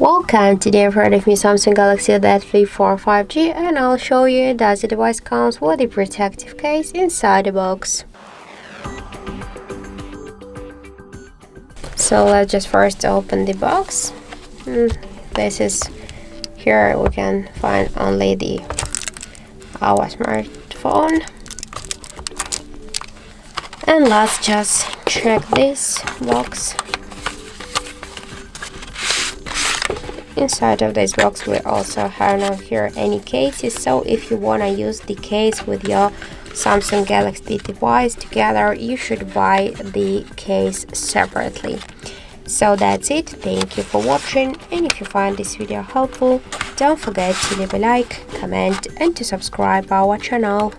Welcome, today I've heard of me Samsung Galaxy Z Flip4 5G, and I'll show you that the device comes with a protective case inside the box. So let's just first open the box. This is here we can find only our smartphone, and let's just check this box. Inside of this box we also have now here any cases, so if you want to use the case with your Samsung Galaxy device together, you should buy the case separately. So that's it. Thank you for watching, and if you find this video helpful, don't forget to leave a like, comment and to subscribe our channel.